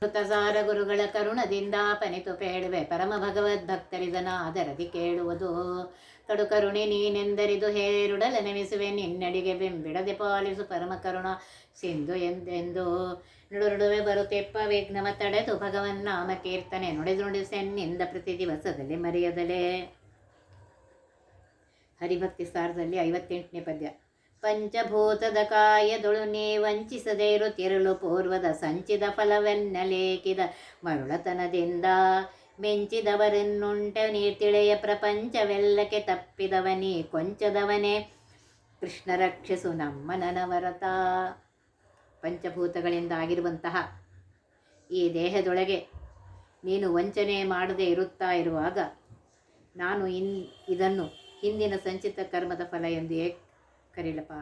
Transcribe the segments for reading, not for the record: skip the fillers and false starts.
ಕೃತಸಾರ ಗುರುಗಳ ಕರುಣದಿಂದ ಪನಿತು ಪೇಳುವೆ ಪರಮ ಭಗವದ್ಭಕ್ತರಿದನಾದರದಿ ಕೇಳುವುದು. ಕಡು ಕರುಣೆ ನೀನೆಂದರಿದು ಹೇರುಡಲ ನೆನೆಸುವೆ ನಿನ್ನಡಿಗೆ ಬೆಂಬಿಡದೆ ಪಾಲಿಸು ಪರಮ ಕರುಣ ಸಿಂಧು ಎಂದೆಂದು. ನುಡುನುಡುವೆ ಬರುತ್ತೆಪ್ಪ ವಿಘ್ನವ ತಡೆದು ಭಗವನ್ನಾಮ ಕೀರ್ತನೆ ನುಡಿಸೆನ್ನಿಂದ ಪ್ರತಿ ದಿವಸದಲ್ಲಿ ಮರೆಯದಲೇ. ಹರಿಭಕ್ತಿ ಸಾರದಲ್ಲಿ 58ನೇ ಪದ್ಯ. ಪಂಚಭೂತದ ಕಾಯದೊಳು ನೀ ವಂಚಿಸದೆ ಇರುತ್ತಿರಲು ಪೂರ್ವದ ಸಂಚಿದ ಫಲವೆನ್ನಲೇಕಿದ ಮರುಳತನದಿಂದ ಮೆಂಚಿದವರನ್ನುಂಟೆ ನೀರ್ತಿಳೆಯ ಪ್ರಪಂಚವೆಲ್ಲಕ್ಕೆ ತಪ್ಪಿದವನೀ ಕೊಂಚದವನೇ ಕೃಷ್ಣ ರಕ್ಷಿಸು ನಮ್ಮ ನನವರತ. ಪಂಚಭೂತಗಳಿಂದ ಆಗಿರುವಂತಹ ಈ ದೇಹದೊಳಗೆ ನೀನು ವಂಚನೆ ಮಾಡದೆ ಇರುತ್ತಾ ಇರುವಾಗ ನಾನು ಇದನ್ನು ಹಿಂದಿನ ಸಂಚಿತ ಕರ್ಮದ ಫಲ ಎಂದು ಏಕೆ ಕರೀಲಪ್ಪ.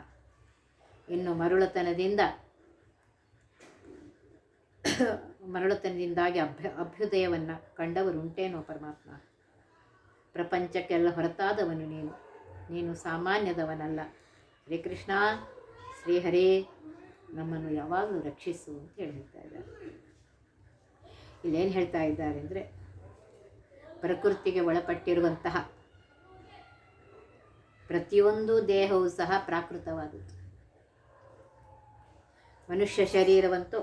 ಇನ್ನು ಮರುಳತನದಿಂದಾಗಿ ಅಭ್ಯುದಯವನ್ನು ಕಂಡವರುಂಟೇನೋ ಪರಮಾತ್ಮ. ಪ್ರಪಂಚಕ್ಕೆಲ್ಲ ಹೊರತಾದವನು ನೀನು ಸಾಮಾನ್ಯದವನಲ್ಲ. ಶ್ರೀಕೃಷ್ಣ ಶ್ರೀಹರೇ ನಮ್ಮನ್ನು ಯಾವಾಗಲೂ ರಕ್ಷಿಸು ಅಂತ ಹೇಳ್ತಾ ಇದ್ದಾರೆ. ಇಲ್ಲೇನು ಹೇಳ್ತಾ ಇದ್ದಾರೆ ಅಂದರೆ, ಪ್ರಕೃತಿಗೆ ಒಳಪಟ್ಟಿರುವಂತಹ ಪ್ರತಿಯೊಂದು ದೇಹವೂ ಸಹ ಪ್ರಾಕೃತವಾದದ್ದು. ಮನುಷ್ಯ ಶರೀರವಂತೂ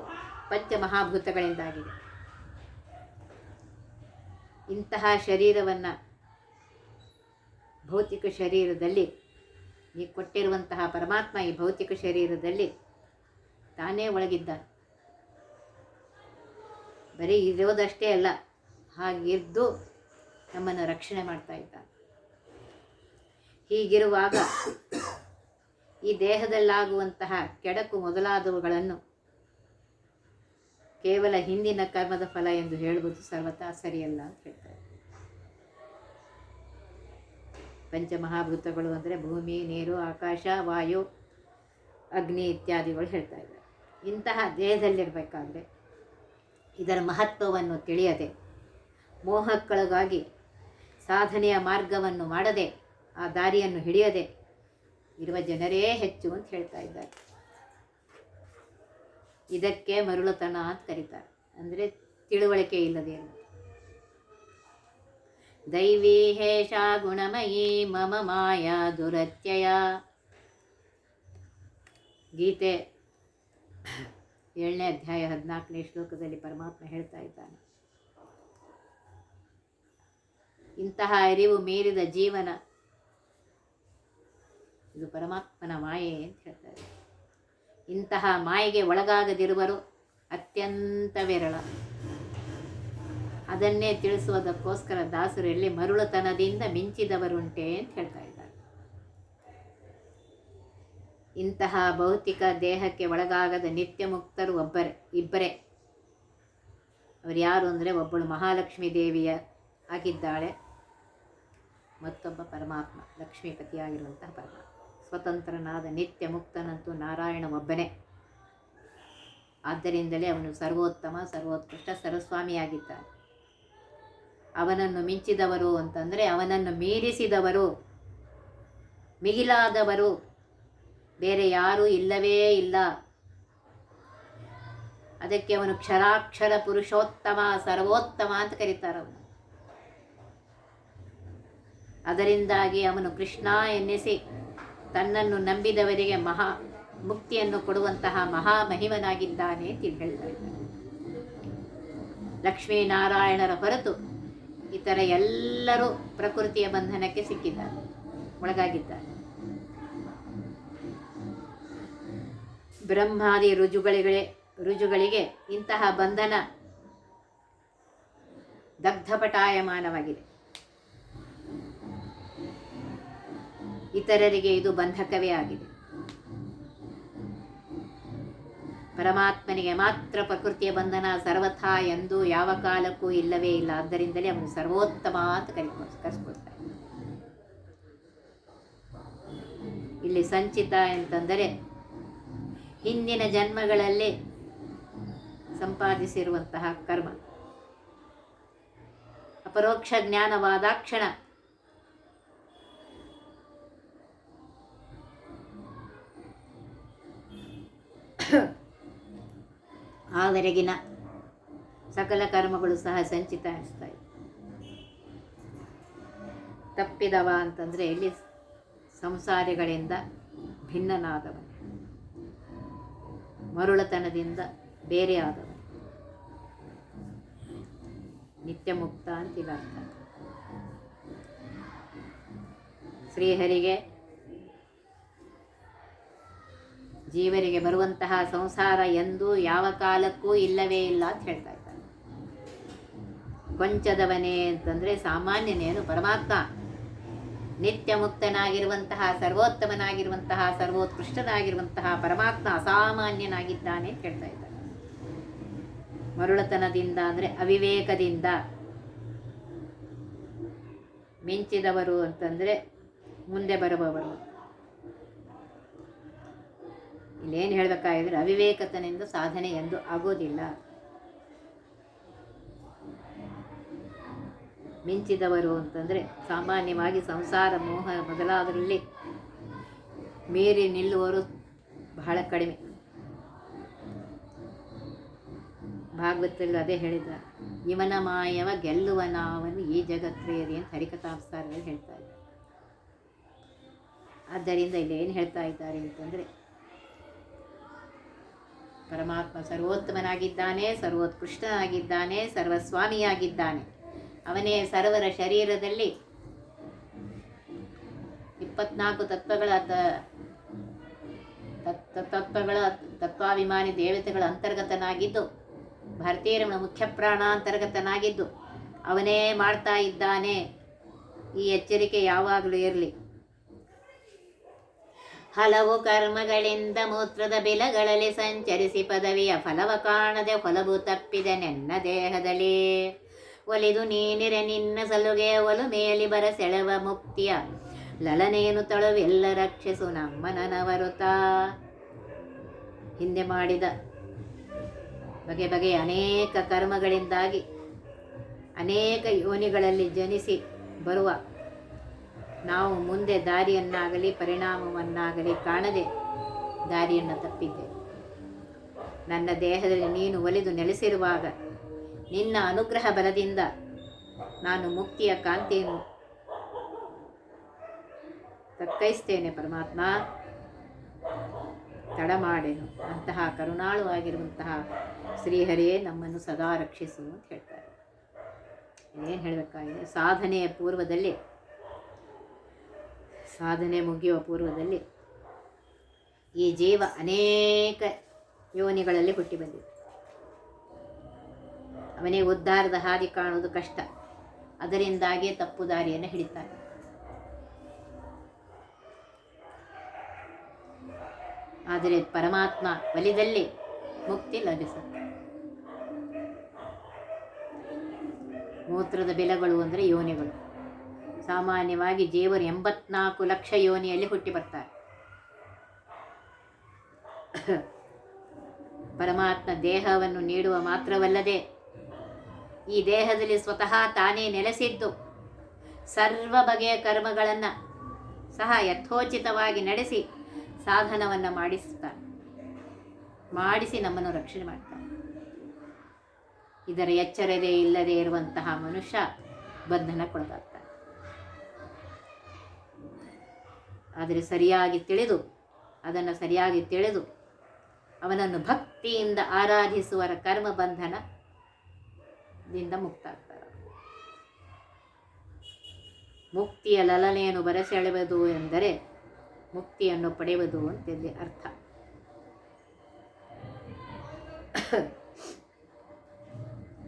ಪಂಚಮಹಾಭೂತಗಳಿಂದಾಗಿದೆ. ಇಂತಹ ಶರೀರವನ್ನು ಭೌತಿಕ ಶರೀರದಲ್ಲಿ ನೀ ಕೊಟ್ಟಿರುವಂತಹ ಪರಮಾತ್ಮ ಈ ಭೌತಿಕ ಶರೀರದಲ್ಲಿ ತಾನೇ ಒಳಗಿದ್ದಾನೆ. ಬರೀ ಇರೋದಷ್ಟೇ ಅಲ್ಲ, ಹಾಗಿದ್ದು ನಮ್ಮನ್ನು ರಕ್ಷಣೆ ಮಾಡ್ತಾ ಇದ್ದಾನೆ. ಹೀಗಿರುವಾಗ ಈ ದೇಹದಲ್ಲಾಗುವಂತಹ ಕೆಡಕು ಮೊದಲಾದವುಗಳನ್ನು ಕೇವಲ ಹಿಂದಿನ ಕರ್ಮದ ಫಲ ಎಂದು ಹೇಳುವುದು ಸರ್ವತಾ ಸರಿಯಲ್ಲ ಅಂತ ಹೇಳ್ತಾರೆ. ಪಂಚಮಹಾಭೂತಗಳು ಅಂದರೆ ಭೂಮಿ, ನೀರು, ಆಕಾಶ, ವಾಯು, ಅಗ್ನಿ ಇತ್ಯಾದಿಗಳು ಹೇಳ್ತಾ ಇದ್ದಾರೆ. ಇಂತಹ ದೇಹದಲ್ಲಿರಬೇಕಾದ್ರೆ ಇದರ ಮಹತ್ವವನ್ನು ತಿಳಿಯದೆ ಮೋಹಕ್ಕೊಳಗಾಗಿ ಸಾಧನೆಯ ಮಾರ್ಗವನ್ನು ಮಾಡದೆ ಆ ದಾರಿಯನ್ನು ಹಿಡಿಯದೆ ಇರುವ ಜನರೇ ಹೆಚ್ಚು ಅಂತ ಹೇಳ್ತಾ ಇದ್ದಾರೆ. ಇದಕ್ಕೆ ಮರುಳತನ ಅಂತ ಕರೀತಾರೆ. ಅಂದರೆ ತಿಳುವಳಿಕೆ ಇಲ್ಲದೇನು. ದೈವೀ ಹೇಷ ಗುಣಮಯೀ ಮಮ ಮಾಯಾ ದುರತ್ಯಯ. ಗೀತೆ 7ನೇ ಅಧ್ಯಾಯ 14ನೇ ಶ್ಲೋಕದಲ್ಲಿ ಪರಮಾತ್ಮ ಹೇಳ್ತಾ ಇದ್ದಾನೆ, ಇಂತಹ ಅರಿವು ಮೀರಿದ ಜೀವನ ಇದು ಪರಮಾತ್ಮನ ಮಾಯೆ ಅಂತ ಹೇಳ್ತಾರೆ. ಇಂತಹ ಮಾಯೆಗೆ ಒಳಗಾಗದಿರುವರು ಅತ್ಯಂತ ವಿರಳ. ಅದನ್ನೇ ತಿಳಿಸುವುದಕ್ಕೋಸ್ಕರ ದಾಸರು ಎಲ್ಲಿ ಮರುಳತನದಿಂದ ಮಿಂಚಿದವರುಂಟೆ ಅಂತ ಹೇಳ್ತಾ ಇದ್ದಾರೆ. ಇಂತಹ ಭೌತಿಕ ದೇಹಕ್ಕೆ ಒಳಗಾಗದ ನಿತ್ಯ ಮುಕ್ತರು ಇಬ್ಬರೇ. ಅವರು ಯಾರು ಅಂದರೆ, ಒಬ್ಬಳು ಮಹಾಲಕ್ಷ್ಮೀ ದೇವಿಯ ಆಗಿದ್ದಾಳೆ, ಮತ್ತೊಬ್ಬ ಪರಮಾತ್ಮ ಲಕ್ಷ್ಮೀಪತಿಯಾಗಿರುವಂತಹ ಪರಮಾತ್ಮ. ಸ್ವತಂತ್ರನಾದ ನಿತ್ಯ ಮುಕ್ತನಂತೂ ನಾರಾಯಣ ಒಬ್ಬನೇ. ಆದ್ದರಿಂದಲೇ ಅವನು ಸರ್ವೋತ್ತಮ, ಸರ್ವೋತ್ಕೃಷ್ಟ, ಸರ್ವಸ್ವಾಮಿಯಾಗಿದ್ದಾನೆ. ಅವನನ್ನು ಮಿಂಚಿದವರು ಅಂತಂದರೆ ಅವನನ್ನು ಮೀರಿಸಿದವರು, ಮಿಗಿಲಾದವರು ಬೇರೆ ಯಾರೂ ಇಲ್ಲವೇ ಇಲ್ಲ. ಅದಕ್ಕೆ ಅವನು ಕ್ಷರಾಕ್ಷರ ಪುರುಷೋತ್ತಮ, ಸರ್ವೋತ್ತಮ ಅಂತ ಕರೀತಾರೆ. ಅದರಿಂದಾಗಿ ಅವನು ಕೃಷ್ಣ ಎನ್ನಿಸಿ ತನ್ನನ್ನು ನಂಬಿದವರಿಗೆ ಮುಕ್ತಿಯನ್ನು ಕೊಡುವಂತಹ ಮಹಾಮಹಿಮನಾಗಿದ್ದಾನೆ ಅಂತ ಹೇಳ್ತಾ ಇದ್ದಾರೆ. ಲಕ್ಷ್ಮೀನಾರಾಯಣರ ಹೊರತು ಇತರ ಎಲ್ಲರೂ ಪ್ರಕೃತಿಯ ಬಂಧನಕ್ಕೆ ಸಿಕ್ಕಿದ್ದಾರೆ, ಒಳಗಾಗಿದ್ದಾರೆ. ಬ್ರಹ್ಮಾದಿ ರುಜುಗಳಿಗೆ ಇಂತಹ ಬಂಧನ ದಗ್ಧಪಟಾಯಮಾನವಾಗಿದೆ. ಇತರರಿಗೆ ಇದು ಬಂಧಕವೇ ಆಗಿದೆ. ಪರಮಾತ್ಮನಿಗೆ ಮಾತ್ರ ಪ್ರಕೃತಿಯ ಬಂಧನ ಸರ್ವಥಾ ಎಂದು ಯಾವ ಕಾಲಕ್ಕೂ ಇಲ್ಲವೇ ಇಲ್ಲ. ಆದ್ದರಿಂದಲೇ ಅವನು ಸರ್ವೋತ್ತಮ ಅಂತ ಕರೆಸ್ಕೊಳ್ತಾರೆ. ಇಲ್ಲಿ ಸಂಚಿತ ಅಂತಂದರೆ ಹಿಂದಿನ ಜನ್ಮಗಳಲ್ಲಿ ಸಂಪಾದಿಸಿರುವಂತಹ ಕರ್ಮ. ಅಪರೋಕ್ಷ ಜ್ಞಾನವಾದಾಕ್ಷಣ ಆವರೆಗಿನ ಸಕಲ ಕರ್ಮಗಳು ಸಹ ಸಂಚಿತ ಅನಿಸ್ತಾ ಇದೆ. ತಪ್ಪಿದವ ಅಂತಂದರೆ ಇಲ್ಲಿ ಸಂಸಾರಿಗಳಿಂದ ಭಿನ್ನನಾದವನು, ಮರುಳತನದಿಂದ ಬೇರೆಯಾದವನು, ನಿತ್ಯ ಮುಕ್ತ ಅಂತಿಲ್ಲ ಅರ್ಥ. ಶ್ರೀಹರಿಗೆ ಜೀವರಿಗೆ ಬರುವಂತಹ ಸಂಸಾರ ಎಂದೂ ಯಾವ ಕಾಲಕ್ಕೂ ಇಲ್ಲವೇ ಇಲ್ಲ ಅಂತ ಹೇಳ್ತಾ ಇದ್ದಾರೆ. ಕೊಂಚದವನೇ ಅಂತಂದರೆ ಸಾಮಾನ್ಯನೇನು, ಪರಮಾತ್ಮ ನಿತ್ಯ ಮುಕ್ತನಾಗಿರುವಂತಹ, ಸರ್ವೋತ್ತಮನಾಗಿರುವಂತಹ, ಸರ್ವೋತ್ಕೃಷ್ಟನಾಗಿರುವಂತಹ ಪರಮಾತ್ಮ ಅಸಾಮಾನ್ಯನಾಗಿದ್ದಾನೆ ಅಂತ ಹೇಳ್ತಾ ಇದ್ದಾರೆ. ಮರುಳತನದಿಂದ ಅಂದರೆ ಅವಿವೇಕದಿಂದ, ಮಿಂಚಿದವರು ಅಂತಂದರೆ ಮುಂದೆ ಬರುವವರು. ಇಲ್ಲೇನು ಹೇಳಬೇಕಾಗಿದ್ರೆ ಅವಿವೇಕತನಿಂದ ಸಾಧನೆ ಎಂದು ಆಗೋದಿಲ್ಲ. ಮಿಂಚಿದವರು ಅಂತಂದರೆ ಸಾಮಾನ್ಯವಾಗಿ ಸಂಸಾರ ಮೋಹ ಮೊದಲಾದರಲ್ಲಿ ಮೀರಿ ನಿಲ್ಲುವರು ಬಹಳ ಕಡಿಮೆ. ಭಾಗವತದಲ್ಲಿ ಅದೇ ಹೇಳಿದ, ಇವನ ಮಾಯವ ಗೆಲ್ಲುವನಾವನು ಈ ಜಗತ್ರೇರಿ ಅಂತ ಹರಿಕಥಾಂಸಾರದಲ್ಲಿ ಹೇಳ್ತಾ ಇದ್ದಾರೆ. ಆದ್ದರಿಂದ ಇಲ್ಲಿ ಏನು ಹೇಳ್ತಾ ಇದ್ದಾರೆ ಅಂತಂದರೆ, ಪರಮಾತ್ಮ ಸರ್ವೋತ್ತಮನಾಗಿದ್ದಾನೆ, ಸರ್ವೋತ್ಕೃಷ್ಟನಾಗಿದ್ದಾನೆ, ಸರ್ವಸ್ವಾಮಿಯಾಗಿದ್ದಾನೆ. ಅವನೇ ಸರ್ವರ ಶರೀರದಲ್ಲಿ 24 ತತ್ವಾಭಿಮಾನಿ ದೇವತೆಗಳ ಅಂತರ್ಗತನಾಗಿದ್ದು, ಭಾರತೀಯರ ಮುಖ್ಯ ಪ್ರಾಣ ಅಂತರ್ಗತನಾಗಿದ್ದು ಅವನೇ ಮಾಡ್ತಾ ಇದ್ದಾನೆ. ಈ ಎಚ್ಚರಿಕೆ ಯಾವಾಗಲೂ ಇರಲಿ. ಹಲವು ಕರ್ಮಗಳಿಂದ ಮೂತ್ರದ ಬಿಲಗಳಲ್ಲಿ ಸಂಚರಿಸಿ ಪದವಿಯ ಫಲವ ಕಾಣದೆ ಹೊಲವು ತಪ್ಪಿದೆ ನನ್ನ ದೇಹದಲ್ಲಿ. ಒಲಿದು ನೀನಿರೆ ನಿನ್ನ ಸಲುಗೆ ಒಲು ಮೇಲಿ ಬರ ಸೆಳೆವ ಮುಕ್ತಿಯ ಲಲನೇನು ತಳುವೆಲ್ಲ ರಕ್ಷಿಸು ನಮ್ಮ ನನವರುತ. ಹಿಂದೆ ಮಾಡಿದ ಬಗೆ ಬಗೆಯ ಅನೇಕ ಕರ್ಮಗಳಿಂದಾಗಿ ಅನೇಕ ಯೋನಿಗಳಲ್ಲಿ ಜನಿಸಿ ಬರುವ ನಾವು ಮುಂದೆ ದಾರಿಯನ್ನಾಗಲಿ ಪರಿಣಾಮವನ್ನಾಗಲಿ ಕಾಣದೆ ದಾರಿಯನ್ನು ತಪ್ಪಿದ್ದೇವೆ. ನನ್ನ ದೇಹದಲ್ಲಿ ನೀನು ಒಲಿದು ನೆಲೆಸಿರುವಾಗ ನಿನ್ನ ಅನುಗ್ರಹ ಬಲದಿಂದ ನಾನು ಮುಕ್ತಿಯ ಕಾಂತಿಯನ್ನು ತಕ್ಕೈಸ್ತೇನೆ ಪರಮಾತ್ಮ, ತಡ ಮಾಡೆನು. ಅಂತಹ ಕರುಣಾಳುವಾಗಿರುವಂತಹ ಶ್ರೀಹರಿಯೇ ನಮ್ಮನ್ನು ಸದಾ ರಕ್ಷಿಸು ಅಂತ ಹೇಳ್ತಾರೆ. ಏನು ಹೇಳಬೇಕಾಗಿದೆ, ಸಾಧನೆಯ ಪೂರ್ವದಲ್ಲಿ, ಸಾಧನೆ ಮುಗಿಯುವ ಪೂರ್ವದಲ್ಲಿ ಈ ಜೀವ ಅನೇಕ ಯೋನಿಗಳಲ್ಲಿ ಹುಟ್ಟಿ ಬಂದಿದೆ. ಅವನೇ ಉದ್ಧಾರದ ಹಾದಿ ಕಾಣುವುದು ಕಷ್ಟ. ಅದರಿಂದಾಗಿಯೇ ತಪ್ಪು ದಾರಿಯನ್ನು ಹಿಡಿತಾನೆ. ಆದರೆ ಪರಮಾತ್ಮ ಒಲಿದಲ್ಲಿ ಮುಕ್ತಿ ಲಭಿಸುತ್ತೆ. ಮೂತ್ರದ ಬಿಲಗಳು ಅಂದರೆ ಯೋನಿಗಳು. ಸಾಮಾನ್ಯವಾಗಿ ಜೀವರು 84 ಲಕ್ಷ ಯೋನಿಯಲ್ಲಿ ಹುಟ್ಟಿ ಬರ್ತಾರೆ. ಪರಮಾತ್ಮ ದೇಹವನ್ನು ನೀಡುವ ಮಾತ್ರವಲ್ಲದೆ ಈ ದೇಹದಲ್ಲಿ ಸ್ವತಃ ತಾನೇ ನೆಲೆಸಿದ್ದು ಸರ್ವ ಬಗೆಯ ಕರ್ಮಗಳನ್ನು ಸಹ ಯಥೋಚಿತವಾಗಿ ನಡೆಸಿ ಸಾಧನವನ್ನು ಮಾಡಿಸುತ್ತಾನೆ, ಮಾಡಿಸಿ ನಮ್ಮನ್ನು ರಕ್ಷಣೆ ಮಾಡ್ತಾನೆ. ಇದರ ಎಚ್ಚರದೇ ಇಲ್ಲದೆ ಇರುವಂತಹ ಮನುಷ್ಯ ಬಂಧನಕ್ಕೊಳಗಾಗ್ತಾನೆ. ಆದರೆ ಅದನ್ನು ಸರಿಯಾಗಿ ತಿಳಿದು ಅವನನ್ನು ಭಕ್ತಿಯಿಂದ ಆರಾಧಿಸುವರ ಕರ್ಮ ಬಂಧನದಿಂದ ಮುಕ್ತಾಗ್ತಾರೆ. ಮುಕ್ತಿಯ ಲಲನೆಯನ್ನು ಬರಸೆಳೆಯುವುದು ಎಂದರೆ ಮುಕ್ತಿಯನ್ನು ಪಡೆಯುವುದು ಅಂತೇಳಿ ಅರ್ಥ.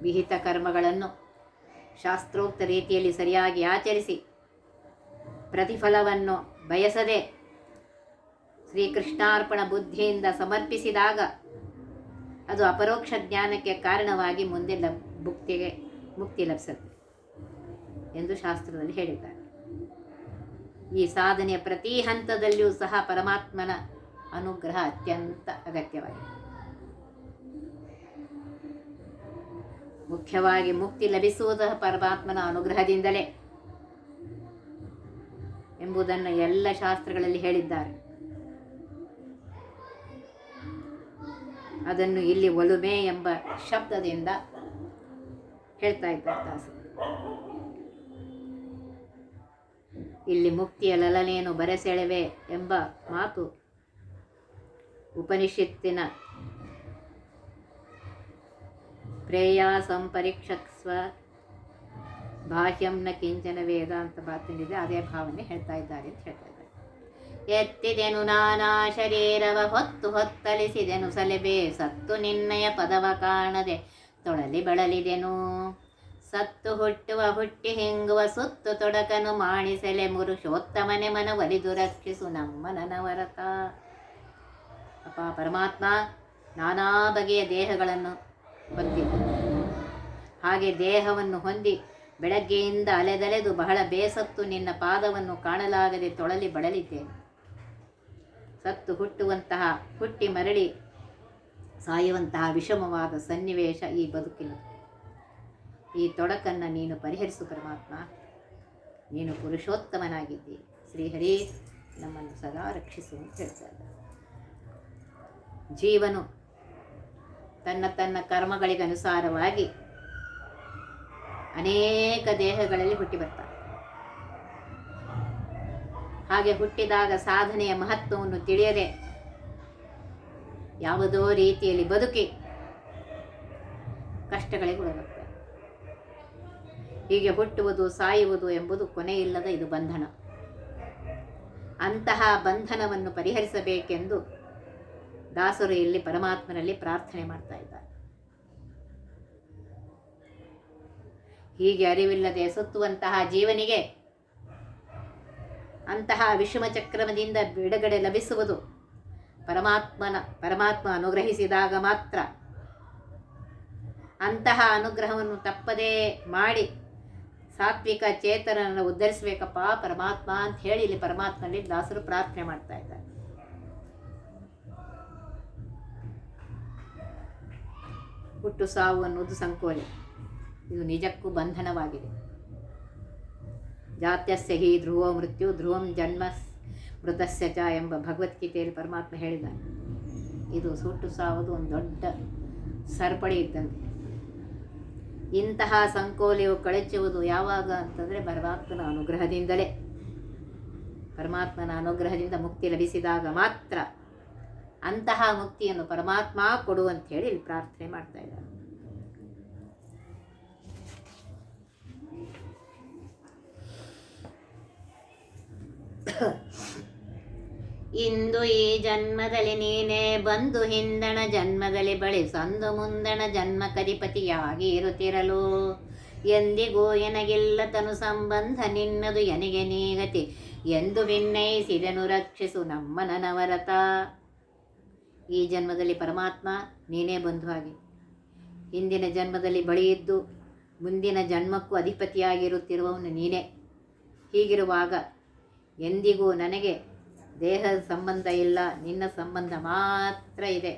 ವಿಹಿತ ಕರ್ಮಗಳನ್ನು ಶಾಸ್ತ್ರೋಕ್ತ ರೀತಿಯಲ್ಲಿ ಸರಿಯಾಗಿ ಆಚರಿಸಿ ಪ್ರತಿಫಲವನ್ನು ಬಯಸದೆ ಶ್ರೀಕೃಷ್ಣಾರ್ಪಣ ಬುದ್ಧಿಯಿಂದ ಸಮರ್ಪಿಸಿದಾಗ ಅದು ಅಪರೋಕ್ಷ ಜ್ಞಾನಕ್ಕೆ ಕಾರಣವಾಗಿ ಮುಂದೆ ಮುಕ್ತಿ ಲಭಿಸುತ್ತೆ ಎಂದು ಶಾಸ್ತ್ರದಲ್ಲಿ ಹೇಳಿದ್ದಾರೆ. ಈ ಸಾಧನೆಯ ಪ್ರತಿ ಹಂತದಲ್ಲಿಯೂ ಸಹ ಪರಮಾತ್ಮನ ಅನುಗ್ರಹ ಅತ್ಯಂತ ಅಗತ್ಯವಾಗಿದೆ. ಮುಖ್ಯವಾಗಿ ಮುಕ್ತಿ ಲಭಿಸುವುದು ಪರಮಾತ್ಮನ ಅನುಗ್ರಹದಿಂದಲೇ ಎಂಬುದನ್ನು ಎಲ್ಲ ಶಾಸ್ತ್ರಗಳಲ್ಲಿ ಹೇಳಿದ್ದಾರೆ. ಅದನ್ನು ಇಲ್ಲಿ ಒಲುಮೆ ಎಂಬ ಶಬ್ದದಿಂದ ಹೇಳ್ತಾ ಇದ್ದಾರೆ ದಾಸರು. ಇಲ್ಲಿ ಮುಕ್ತಿಯ ಲಲನೆಯನ್ನು ಬರೆಸೆಳೆವೆ ಎಂಬ ಮಾತು ಉಪನಿಷತ್ತಿನ ಪ್ರೇಯಾಸಂ ಪರೀಕ್ಷಕ್ಸ್ವ ಬಾಹ್ಯಂನ ಕಿಂಚನ ವೇದ ಅಂತ ಮಾತಿನಿದೆ, ಅದೇ ಭಾವನೆ ಹೇಳ್ತಾ ಇದ್ದಾರೆ ಅಂತ ಹೇಳ್ತಾ ಇದ್ದಾರೆ. ಎತ್ತಿದೆನು ನಾನಾ ಶರೀರವ ಹೊತ್ತು ಹೊತ್ತಲಿಸಿದೆನು ಸಲೆಬೆ ಸತ್ತು ನಿನ್ನಯ ಪದವ ಕಾಣದೆ ತೊಳಲಿ ಬಳಲಿದೆನು ಸತ್ತು ಹುಟ್ಟುವ ಹುಟ್ಟಿ ಹಿಂಗುವ ಸುತ್ತು ತೊಡಕನು ಮಾಣಿಸೆಲೆ ಮುರುಷೋತ್ತಮನೆ ಮನ ಒಲಿದು ರಕ್ಷಿಸು ನಮ್ಮ ನನವರತ. ಅಪ್ಪ ಪರಮಾತ್ಮ ನಾನಾ ಬಗೆಯ ದೇಹಗಳನ್ನು ಹೊಂದಿದ್ದು, ಹಾಗೆ ದೇಹವನ್ನು ಹೊಂದಿ ಬೆಳಗ್ಗೆಯಿಂದ ಅಲೆದಲೆದು ಬಹಳ ಬೇಸತ್ತು ನಿನ್ನ ಪಾದವನ್ನು ಕಾಣಲಾಗದೆ ತೊಳಲಿ ಬಳಲಿದ್ದೇನೆ. ಸತ್ತು ಹುಟ್ಟುವಂತಹ, ಹುಟ್ಟಿ ಮರಳಿ ಸಾಯುವಂತಹ ವಿಷಮವಾದ ಸನ್ನಿವೇಶ ಈ ಬದುಕಿನ. ಈ ತೊಡಕನ್ನು ನೀನು ಪರಿಹರಿಸು ಪರಮಾತ್ಮ. ನೀನು ಪುರುಷೋತ್ತಮನಾಗಿದ್ದಿ. ಶ್ರೀಹರಿ ನಮ್ಮನ್ನು ಸದಾ ರಕ್ಷಿಸು ಅಂತ ಹೇಳ್ತಾ ಇದ್ದಾರೆ. ಜೀವನು ತನ್ನ ತನ್ನ ಕರ್ಮಗಳಿಗನುಸಾರವಾಗಿ ಅನೇಕ ದೇಹಗಳಲ್ಲಿ ಹುಟ್ಟಿ ಬರ್ತಾನೆ. ಹಾಗೆ ಹುಟ್ಟಿದಾಗ ಸಾಧನೆಯ ಮಹತ್ವವನ್ನು ತಿಳಿಯದೆ ಯಾವುದೋ ರೀತಿಯಲ್ಲಿ ಬದುಕಿ ಕಷ್ಟಗಳಿಗೆ ಒಳಗಾಗ್ತಾರೆ. ಹೀಗೆ ಹುಟ್ಟುವುದು ಸಾಯುವುದು ಎಂಬುದು ಕೊನೆಯಿಲ್ಲದ ಇದು ಬಂಧನ. ಅಂತಹ ಬಂಧನವನ್ನು ಪರಿಹರಿಸಬೇಕೆಂದು ದಾಸರು ಇಲ್ಲಿ ಪರಮಾತ್ಮನಲ್ಲಿ ಪ್ರಾರ್ಥನೆ ಮಾಡ್ತಾ ಇದ್ದಾರೆ. ಹೀಗೆ ಅರಿವಿಲ್ಲದೆ ಸುತ್ತುವಂತಹ ಜೀವನಿಗೆ ಅಂತಹ ವಿಷಮ ಚಕ್ರಮದಿಂದ ಬಿಡುಗಡೆ ಲಭಿಸುವುದು ಪರಮಾತ್ಮ ಅನುಗ್ರಹಿಸಿದಾಗ ಮಾತ್ರ. ಅಂತಹ ಅನುಗ್ರಹವನ್ನು ತಪ್ಪದೇ ಮಾಡಿ ಸಾತ್ವಿಕ ಚೇತನನ್ನು ಉದ್ಧರಿಸಬೇಕಪ್ಪ ಪರಮಾತ್ಮ ಅಂತ ಹೇಳಿ ಇಲ್ಲಿ ಪರಮಾತ್ಮನಲ್ಲಿ ದಾಸರು ಪ್ರಾರ್ಥನೆ ಮಾಡ್ತಾ ಇದ್ದಾರೆ. ಹುಟ್ಟು ಸಾವು ಅನ್ನೋದು ಸಂಕೋಲೆ, ಇದು ನಿಜಕ್ಕೂ ಬಂಧನವಾಗಿದೆ. ಜಾತ್ಯಸ್ಯ ಹಿ ಧ್ರುವೋ ಮೃತ್ಯು ಧ್ರುವಂ ಜನ್ಮ ಮೃತಸ್ಯ ಚ ಎಂಬ ಭಗವದ್ಗೀತೆಯಲ್ಲಿ ಪರಮಾತ್ಮ ಹೇಳಿದ್ದಾನೆ. ಇದು ಹುಟ್ಟು ಸಾವುದು ಒಂದು ದೊಡ್ಡ ಸರಪಳಿ ಇದ್ದಂತೆ. ಇಂತಹ ಸಂಕೋಲೆಯು ಕಳಚುವುದು ಯಾವಾಗ ಅಂತಂದರೆ ಪರಮಾತ್ಮನ ಅನುಗ್ರಹದಿಂದಲೇ. ಪರಮಾತ್ಮನ ಅನುಗ್ರಹದಿಂದ ಮುಕ್ತಿ ಲಭಿಸಿದಾಗ ಮಾತ್ರ. ಅಂತಹ ಮುಕ್ತಿಯನ್ನು ಪರಮಾತ್ಮ ಕೊಡು ಅಂತ ಹೇಳಿ ಇಲ್ಲಿ ಪ್ರಾರ್ಥನೆ ಮಾಡ್ತಾ ಇದ್ದಾರೆ. ಇಂದು ಈ ಜನ್ಮದಲ್ಲಿ ನೀನೇ ಬಂದು ಹಿಂದಣ ಜನ್ಮದಲ್ಲಿ ಬಳಿ ಸಂದು ಮುಂದಣ ಜನ್ಮ ಕಧಿಪತಿಯಾಗಿ ಇರುತ್ತಿರಲು ಎಂದಿಗೂ ಎನಗಿಲ್ಲ ತನು ಸಂಬಂಧ ನಿನ್ನದು ಎನಿಗೆ ನೀಗತಿ ಎಂದು ವಿನ್ನಯಿಸಿದನು ರಕ್ಷಿಸು ನಮ್ಮ ನನವರತ. ಈ ಜನ್ಮದಲ್ಲಿ ಪರಮಾತ್ಮ ನೀನೇ ಬಂಧು ಆಗಿ, ಹಿಂದಿನ ಜನ್ಮದಲ್ಲಿ ಬಳಿಯಿದ್ದು ಮುಂದಿನ ಜನ್ಮಕ್ಕೂ ಅಧಿಪತಿಯಾಗಿರುತ್ತಿರುವವನು ನೀನೇ. ಹೀಗಿರುವಾಗ ಎಂದಿಗೂ ನನಗೆ ದೇಹದ ಸಂಬಂಧ ಇಲ್ಲ, ನಿನ್ನ ಸಂಬಂಧ ಮಾತ್ರ ಇದೆ.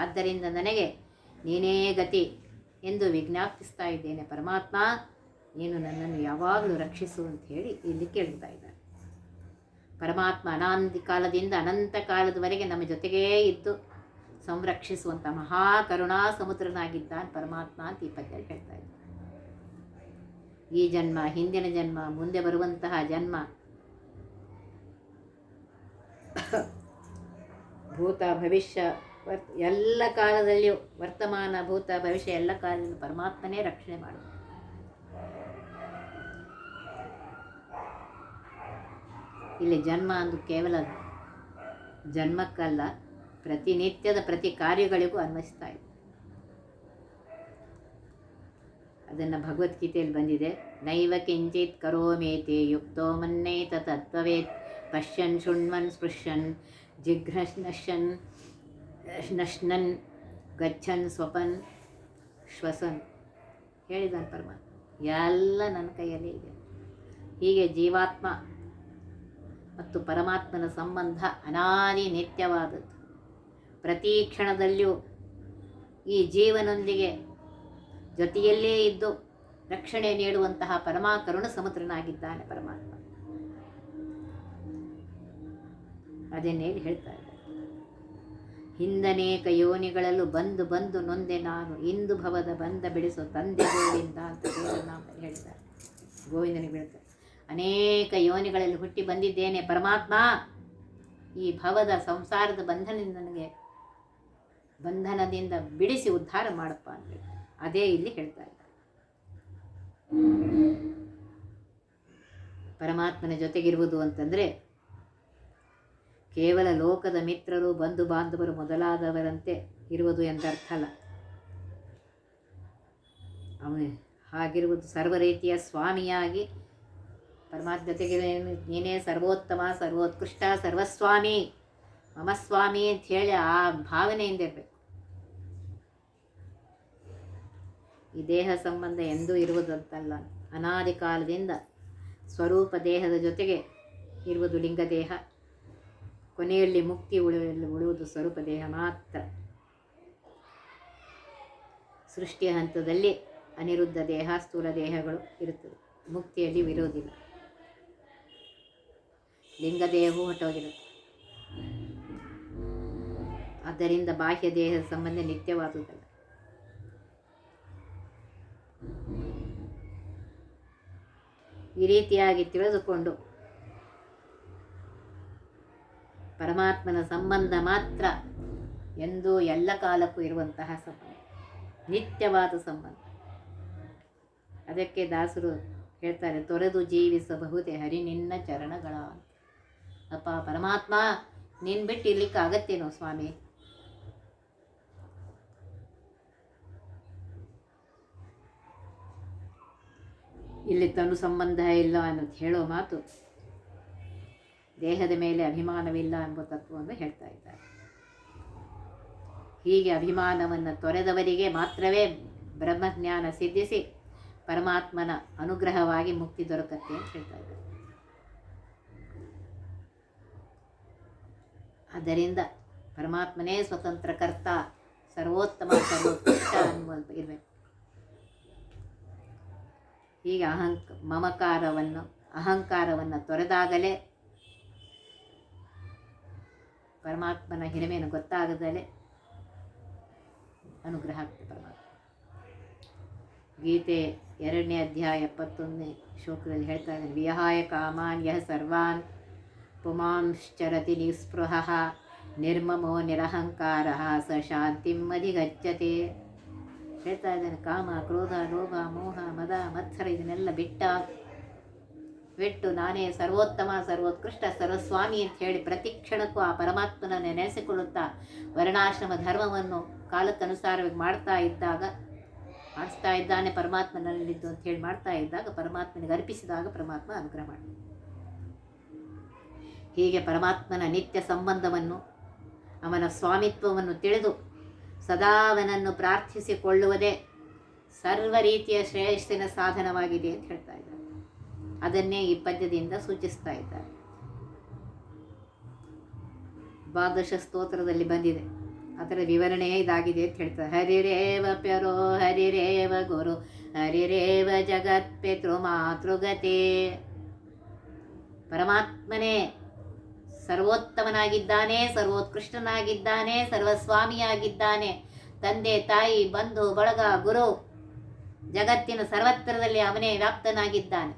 ಆದ್ದರಿಂದ ನನಗೆ ನೀನೇ ಗತಿ ಎಂದು ವಿಜ್ಞಾಪಿಸ್ತಾ ಇದ್ದೇನೆ. ಪರಮಾತ್ಮ ನೀನು ನನ್ನನ್ನು ಯಾವಾಗಲೂ ರಕ್ಷಿಸು ಅಂತ ಹೇಳಿ ಇಲ್ಲಿ ಕೇಳ್ತಾ ಇದ್ದಾರೆ. ಪರಮಾತ್ಮ ಅನಾದಿ ಕಾಲದಿಂದ ಅನಂತ ಕಾಲದವರೆಗೆ ನಮ್ಮ ಜೊತೆಗೇ ಇದ್ದು ಸಂರಕ್ಷಿಸುವಂಥ ಮಹಾಕರುಣಾ ಸಮುದ್ರನಾಗಿದ್ದಾನೆ ಪರಮಾತ್ಮ ಅಂತ ಈ ಪದ್ಯದಲ್ಲಿ ಹೇಳ್ತಾ ಇದ್ದಾರೆ. ಈ ಜನ್ಮ, ಹಿಂದಿನ ಜನ್ಮ, ಮುಂದೆ ಬರುವಂತಹ ಜನ್ಮ, ಭೂತ ಭವಿಷ್ಯ ಎಲ್ಲ ಕಾಲದಲ್ಲಿಯೂ, ವರ್ತಮಾನ ಭೂತ ಭವಿಷ್ಯ ಎಲ್ಲ ಕಾಲದಲ್ಲೂ ಪರಮಾತ್ಮನೇ ರಕ್ಷಣೆ ಮಾಡು. ಇಲ್ಲಿ ಜನ್ಮ ಅಂದು ಕೇವಲ ಜನ್ಮಕ್ಕಲ್ಲ, ಪ್ರತಿನಿತ್ಯದ ಪ್ರತಿ ಕಾರ್ಯಗಳಿಗೂ ಅನ್ವಯಿಸ್ತಾ ಇದೆ. ಅದನ್ನು ಭಗವದ್ಗೀತೆಯಲ್ಲಿ ಬಂದಿದೆ. ನೈವ ಕಿಂಚಿತ್ ಕರೋಮೇತಿ ಯುಕ್ತೋ ಮನ್ನೇತ ತತ್ವವೇತ್ ಪಶ್ಯನ್ ಶೃಣ್ವನ್ ಸ್ಪೃಶನ್ ಜಿಘ್ನಶ್ನಶನ್ ನಶ್ನನ್ ಗಚ್ಚನ್ ಸ್ವಪನ್ ಶ್ವಸನ್ ಹೇಳಿದಾನೆ ಪರಮಾತ್ಮ. ಎಲ್ಲ ನನ್ನ ಕೈಯಲ್ಲಿ ಇದೆ. ಹೀಗೆ ಜೀವಾತ್ಮ ಮತ್ತು ಪರಮಾತ್ಮನ ಸಂಬಂಧ ಅನಾದಿ ನಿತ್ಯವಾದದ್ದು. ಪ್ರತಿ ಕ್ಷಣದಲ್ಲಿಯೂ ಈ ಜೀವನೊಂದಿಗೆ ಜೊತೆಯಲ್ಲೇ ಇದ್ದು ರಕ್ಷಣೆ ನೀಡುವಂತಹ ಪರಮ ಕರುಣ ಸಮುದ್ರನಾಗಿದ್ದಾನೆ ಪರಮಾತ್ಮ. ಅದನ್ನೇ ಹೇಳ್ತಾ ಇದ್ದಾರೆ. ಹಿಂದನೇಕ ಯೋನಿಗಳಲ್ಲೂ ಬಂದು ಬಂದು ನೊಂದೆ ನಾನು, ಇಂದು ಭವದ ಬಂದ ಬಿಡಿಸೋ ತಂದೆ ಗೋವಿಂದ ಅಂತ ದೇವರನಾಮ ಹೇಳಿದ್ದಾರೆ. ಗೋವಿಂದನಿಗೆ ಬೀಳ್ತಾರೆ. ಅನೇಕ ಯೋನಿಗಳಲ್ಲಿ ಹುಟ್ಟಿ ಬಂದಿದ್ದೇನೆ ಪರಮಾತ್ಮ, ಈ ಭವದ ಸಂಸಾರದ ಬಂಧನದಿಂದ ಬಿಡಿಸಿ ಉದ್ಧಾರ ಮಾಡಪ್ಪ ಅಂತ ಹೇಳ್ತಾರೆ. ಅದೇ ಇಲ್ಲಿ ಹೇಳ್ತಾ ಇದ್ದಾರೆ. ಪರಮಾತ್ಮನ ಜೊತೆಗಿರುವುದು ಅಂತಂದರೆ ಕೇವಲ ಲೋಕದ ಮಿತ್ರರು, ಬಂಧು ಬಾಂಧವರು ಮೊದಲಾದವರಂತೆ ಇರುವುದು ಎಂದರ್ಥ ಅಲ್ಲ. ಅವನು ಹಾಗಿರುವುದು ಸರ್ವ ರೀತಿಯ ಸ್ವಾಮಿಯಾಗಿ ಪರಮಾತ್ಮ ಜೊತೆಗೆ ನೀನೇ ಸರ್ವೋತ್ತಮ, ಸರ್ವೋತ್ಕೃಷ್ಟ, ಸರ್ವಸ್ವಾಮಿ, ಮಮ ಸ್ವಾಮಿ ಅಂತ ಹೇಳಿ ಆ ಭಾವನೆಯಿಂದ ಇರಬೇಕು. ಈ ದೇಹ ಸಂಬಂಧ ಎಂದೂ ಇರುವುದಂತಲ್ಲ. ಅನಾದಿ ಕಾಲದಿಂದ ಸ್ವರೂಪ ದೇಹದ ಜೊತೆಗೆ ಇರುವುದು ಲಿಂಗದೇಹ. ಕೊನೆಯಲ್ಲಿ ಮುಕ್ತಿ ಉಳುವುದು ಸ್ವರೂಪ ದೇಹ ಮಾತ್ರ. ಸೃಷ್ಟಿಯ ಹಂತದಲ್ಲಿ ಅನಿರುದ್ಧ ದೇಹ, ಸ್ಥೂಲ ದೇಹಗಳು ಇರುತ್ತದೆ. ಮುಕ್ತಿಯಲ್ಲಿ ಇರುವುದಿಲ್ಲ. ಲಿಂಗದೇಹವೂ ಹೊಟ್ಟೋಗಿರುತ್ತೆ. ಆದ್ದರಿಂದ ಬಾಹ್ಯ ದೇಹದ ಸಂಬಂಧ ನಿತ್ಯವಾದುದಲ್ಲ. ಈ ರೀತಿಯಾಗಿ ತಿಳಿದುಕೊಂಡು ಪರಮಾತ್ಮನ ಸಂಬಂಧ ಮಾತ್ರ ಎಂದೂ ಎಲ್ಲ ಕಾಲಕ್ಕೂ ಇರುವಂತಹ ಸಂಬಂಧ, ನಿತ್ಯವಾದ ಸಂಬಂಧ. ಅದಕ್ಕೆ ದಾಸರು ಹೇಳ್ತಾರೆ, ತೊರೆದು ಜೀವಿಸಬಹುದೇ ಹರಿ ನಿನ್ನ ಚರಣಗಳ. ಅಪ್ಪ ಪರಮಾತ್ಮ, ನೀನು ಬಿಟ್ಟು ಇರ್ಲಿಕ್ಕೆ ಆಗತ್ತೇನೋ ಸ್ವಾಮಿ? ಇಲ್ಲಿ ತನು ಸಂಬಂಧ ಇಲ್ಲ ಅನ್ನೋದು ಹೇಳೋ ಮಾತು ದೇಹದ ಮೇಲೆ ಅಭಿಮಾನವಿಲ್ಲ ಎಂಬ ತತ್ವವನ್ನು ಹೇಳ್ತಾ ಇದ್ದಾರೆ. ಹೀಗೆ ಅಭಿಮಾನವನ್ನು ತೊರೆದವರಿಗೆ ಮಾತ್ರವೇ ಬ್ರಹ್ಮಜ್ಞಾನ ಸಿದ್ಧಿಸಿ ಪರಮಾತ್ಮನ ಅನುಗ್ರಹವಾಗಿ ಮುಕ್ತಿ ದೊರಕತ್ತೆ ಅಂತ ಹೇಳ್ತಾ ಇದ್ದಾರೆ. ಆದ್ದರಿಂದ ಪರಮಾತ್ಮನೇ ಸ್ವತಂತ್ರ ಕರ್ತ, ಸರ್ವೋತ್ತಮ, ಸರ್ವೋತ್ಕೃಷ್ಟ ಅನ್ನುವಂಥ ಇರಬೇಕು. ಹೀಗೆ ಅಹಂಕಾರವನ್ನು ತೊರೆದಾಗಲೇ ಪರಮಾತ್ಮನ ಹಿರಿಮೆಯನ್ನು ಗೊತ್ತಾಗದಲೇ ಅನುಗ್ರಹ ಆಗ್ತದೆ ಪರಮಾತ್ಮ. ಗೀತೆ 2ನೇ ಅಧ್ಯಾಯ 71ನೇ ಶ್ಲೋಕದಲ್ಲಿ ಹೇಳ್ತಾ ಇದ್ದಾನೆ, ವಿಹಾಯ ಕಾಮಾನ್ ಯಃ ಸರ್ವಾನ್ ಪುಮಾಂಶ್ಚರತಿ ನಿಸ್ಪೃಹಃ ನಿರ್ಮಮೋ ನಿರಹಂಕಾರಃ ಸ ಶಾಂತಿಂ ಅಧಿಗಚ್ಚತೆ. ಹೇಳ್ತಾ ಇದ್ದಾನೆ, ಕಾಮ, ಕ್ರೋಧ, ಲೋಭ, ಮೋಹ, ಮದ, ಮತ್ಸರ ಇದನ್ನೆಲ್ಲ ಬಿಟ್ಟು ನಾನೇ ಸರ್ವೋತ್ತಮ, ಸರ್ವೋತ್ಕೃಷ್ಟ, ಸರ್ವಸ್ವಾಮಿ ಅಂತ ಹೇಳಿ ಪ್ರತಿ ಕ್ಷಣಕ್ಕೂ ಆ ಪರಮಾತ್ಮನನ್ನು ನೆನೆಸಿಕೊಳ್ಳುತ್ತಾ ವರ್ಣಾಶ್ರಮ ಧರ್ಮವನ್ನು ಕಾಲಕ್ಕನುಸಾರವಾಗಿ ಮಾಡಿಸ್ತಾ ಇದ್ದಾನೆ ಪರಮಾತ್ಮನಲ್ಲಿದ್ದು ಅಂತ ಹೇಳಿ ಮಾಡ್ತಾ ಇದ್ದಾಗ, ಪರಮಾತ್ಮನಿಗೆ ಅರ್ಪಿಸಿದಾಗ ಪರಮಾತ್ಮ ಅನುಗ್ರಹ ಮಾಡಿ. ಹೀಗೆ ಪರಮಾತ್ಮನ ನಿತ್ಯ ಸಂಬಂಧವನ್ನು, ಅವನ ಸ್ವಾಮಿತ್ವವನ್ನು ತಿಳಿದು ಸದಾ ಅವನನ್ನು ಪ್ರಾರ್ಥಿಸಿಕೊಳ್ಳುವುದೇ ಸರ್ವ ರೀತಿಯ ಶ್ರೇಯಸ್ಸಿನ ಸಾಧನವಾಗಿದೆ ಅಂತ ಹೇಳ್ತಾ ಇದ್ದಾರೆ. ಅದನ್ನೇ ಈ ಪದ್ಯದಿಂದ ಸೂಚಿಸ್ತಾ ಇದ್ದಾರೆ. ದ್ವಾದಶ ಸ್ತೋತ್ರದಲ್ಲಿ ಬಂದಿದೆ, ಅದರ ವಿವರಣೆ ಇದಾಗಿದೆ ಅಂತ ಹೇಳ್ತಾರೆ. ಹರಿರೇವ ಪ್ಯರೋ ಹರಿರೇವ ಗುರು ಹರಿರೇವ ಜಗತ್ಪಿತೃ ಮಾತೃಗತೆ. ಪರಮಾತ್ಮನೇ ಸರ್ವೋತ್ತಮನಾಗಿದ್ದಾನೆ, ಸರ್ವೋತ್ಕೃಷ್ಟನಾಗಿದ್ದಾನೆ, ಸರ್ವಸ್ವಾಮಿಯಾಗಿದ್ದಾನೆ. ತಂದೆ, ತಾಯಿ, ಬಂಧು ಬಳಗ, ಗುರು, ಜಗತ್ತಿನ ಸರ್ವತ್ರದಲ್ಲಿ ಅವನೇ ವ್ಯಾಪ್ತನಾಗಿದ್ದಾನೆ.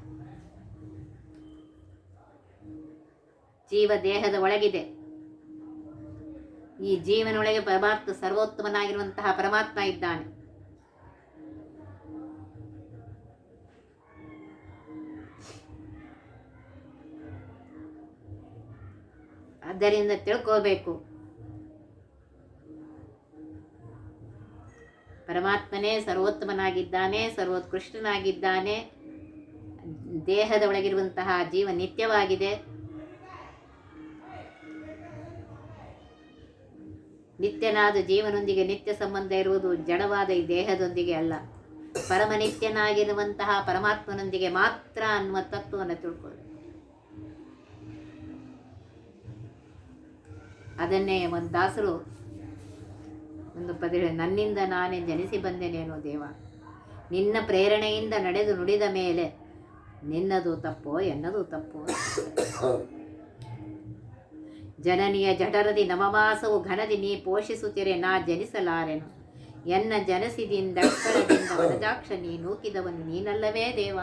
ಜೀವ ದೇಹದ ಒಳಗಿದೆ. ಈ ಜೀವನೊಳಗೆ ಪರಮಾತ್ಮ ಸರ್ವೋತ್ತಮನಾಗಿರುವಂತಹ ಪರಮಾತ್ಮ ಇದ್ದಾನೆ. ಆದ್ದರಿಂದ ತಿಳ್ಕೋಬೇಕು, ಪರಮಾತ್ಮನೇ ಸರ್ವೋತ್ತಮನಾಗಿದ್ದಾನೆ, ಸರ್ವೋತ್ಕೃಷ್ಟನಾಗಿದ್ದಾನೆ. ದೇಹದ ಒಳಗಿರುವಂತಹ ಜೀವ ನಿತ್ಯವಾಗಿದೆ. ನಿತ್ಯನಾದ ಜೀವನೊಂದಿಗೆ ನಿತ್ಯ ಸಂಬಂಧ ಇರುವುದು ಜಡವಾದ ಈ ದೇಹದೊಂದಿಗೆ ಅಲ್ಲ, ಪರಮನಿತ್ಯನಾಗಿರುವಂತಹ ಪರಮಾತ್ಮನೊಂದಿಗೆ ಮಾತ್ರ ಅನ್ನುವ ತತ್ವವನ್ನು ತಿಳ್ಕೊಳ್ಳಿ. ಅದನ್ನೇ ಒಂದು ದಾಸರು ಒಂದು ಪದ ಹೇಳಿ, ನನ್ನಿಂದ ನಾನೇ ಜನಿಸಿ ಬಂದೆನೇನೋ ದೇವ, ನಿನ್ನ ಪ್ರೇರಣೆಯಿಂದ ನಡೆದು ನುಡಿದ ಮೇಲೆ ನಿನ್ನದು ತಪ್ಪೋ ಎನ್ನದು ತಪ್ಪೋ. ಜನನಿಯ ಜಠರದಿ ನವಮಾಸವು ಘನದಿ ನೀ ಪೋಷಿಸುತ್ತಿರೆ ನಾ ಜನಿಸಲಾರೆನು. ಎನ್ನ ಜನಸಿದಿಂದಕ್ಕಳದಿಂದ ವನಜಾಕ್ಷ ನೀ ನೂಕಿದವನು ನೀನಲ್ಲವೇ ದೇವ.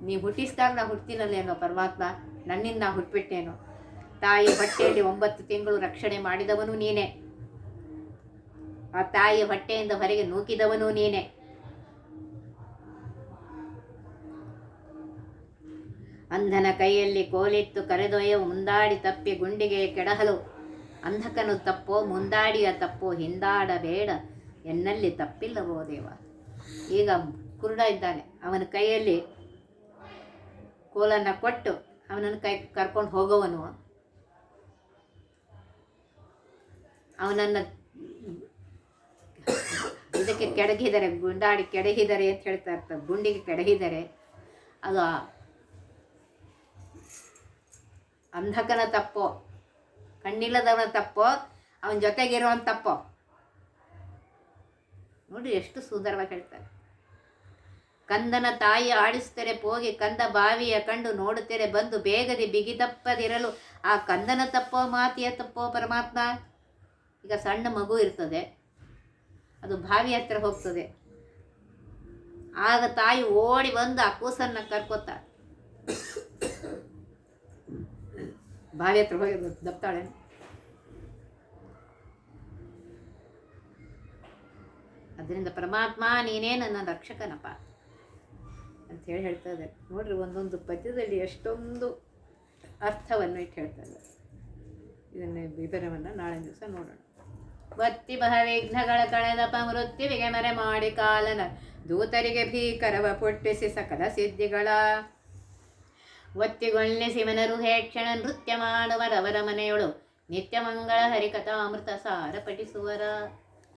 ನೀ ಹುಟ್ಟಿಸಿದಾಗ ನಾ ಹುಟ್ಟಿನಲ್ಲೇನೋ ಪರಮಾತ್ಮ, ನನ್ನಿಂದ ನಾ ಹುಟ್ಟುಬಿಟ್ಟೇನೋ. ತಾಯಿ ಹೊಟ್ಟೆಯಲ್ಲಿ 9 ತಿಂಗಳು ರಕ್ಷಣೆ ಮಾಡಿದವನು ನೀನೇ, ಆ ತಾಯಿಯ ಹೊಟ್ಟೆಯಿಂದ ಹೊರಗೆ ನೂಕಿದವನು ನೀನೇ. ಅಂಧನ ಕೈಯಲ್ಲಿ ಕೋಲಿತ್ತು ಕರೆದೊಯ್ಯವು ಮುಂದಾಡಿ ತಪ್ಪಿ ಗುಂಡಿಗೆ ಕೆಡಹಲು. ಅಂಧಕನು ತಪ್ಪೋ ಮುಂದಾಡಿಯ ತಪ್ಪೋ ಹಿಂದಾಡಬೇಡ, ಎನ್ನಲ್ಲಿ ತಪ್ಪಿಲ್ಲವೋ ದೇವ. ಈಗ ಕುರುಡ ಇದ್ದಾನೆ, ಅವನ ಕೈಯಲ್ಲಿ ಕೋಲನ್ನು ಕೊಟ್ಟು ಅವನನ್ನು ಕರ್ಕೊಂಡು ಹೋಗೋವನು ಅವನನ್ನು ಇದಕ್ಕೆ ಕೆಡಗಿದರೆ, ಗುಂಡಾಡಿ ಕೆಡಹಿದರೆ ಅಂತ ಹೇಳ್ತಾ ಇರ್ತಾರೆ. ಗುಂಡಿಗೆ ಕೆಡಹಿದರೆ ಅದು ಅಂಧಕನ ತಪ್ಪೋ ಕಣ್ಣಿಲ್ಲದವನ ತಪ್ಪೋ ಅವನ ಜೊತೆಗಿರುವವನ ತಪ್ಪೋ. ನೋಡಿ ಎಷ್ಟು ಸುಂದರವಾಗಿ ಹೇಳ್ತಾರೆ. ಕಂದನ ತಾಯಿ ಆಡಿಸ್ತಾರೆ ಪೋಗಿ ಕಂದ ಬಾವಿಯ ಕಂಡು ನೋಡುತ್ತಾರೆ ಬಂದು ಬೇಗದೆ ಬಿಗಿದಪ್ಪದಿರಲು. ಆ ಕಂದನ ತಪ್ಪೋ ಮಾತಿಯ ತಪ್ಪೋ ಪರಮಾತ್ಮ. ಈಗ ಸಣ್ಣ ಮಗು ಇರ್ತದೆ, ಅದು ಬಾವಿ ಹತ್ರ ಹೋಗ್ತದೆ, ಆಗ ತಾಯಿ ಓಡಿ ಬಂದು ಆ ಕೂಸನ್ನು ಕರ್ಕೋತಾರೆ. ಬಾವಿ ಹತ್ರ ಹೋಗಿ ದಪ್ತಾಳೆ. ಅದರಿಂದ ಪರಮಾತ್ಮ ನೀನೇ ನನ್ನ ರಕ್ಷಕನಪ್ಪ ಅಂಥೇಳಿ ಹೇಳ್ತಾ ಇದ್ದಾರೆ. ನೋಡ್ರಿ, ಒಂದೊಂದು ಪದ್ಯದಲ್ಲಿ ಎಷ್ಟೊಂದು ಅರ್ಥವನ್ನು ಇಟ್ಟು ಹೇಳ್ತಾ ಇದ್ದಾರೆ. ಇದನ್ನು ವಿವರವನ್ನು ನಾಳೆ ದಿವಸ ನೋಡೋಣ. ಒತ್ತಿ ವಿಘ್ನಗಳ ಕಳೆದಪ ಮೃತ್ಯುವಿಗೆ ಮರೆ ಮಾಡಿ ಕಾಲನ ದೂತರಿಗೆ ಭೀಕರವ ಪುಟ್ಟಿಸಿ ಸಕಲ ಸಿದ್ಧಿಗಳ ಒತ್ತಿಗೊಳ್ಳಿಸಿ ಮನರು ಹೇಕ್ಷಣ ನೃತ್ಯ ಮಾಡುವರವರ ಮನೆಯೊಳು ನಿತ್ಯ ಮಂಗಳ ಹರಿಕಥಾಮೃತ ಸಾರ ಪಠಿಸುವರ.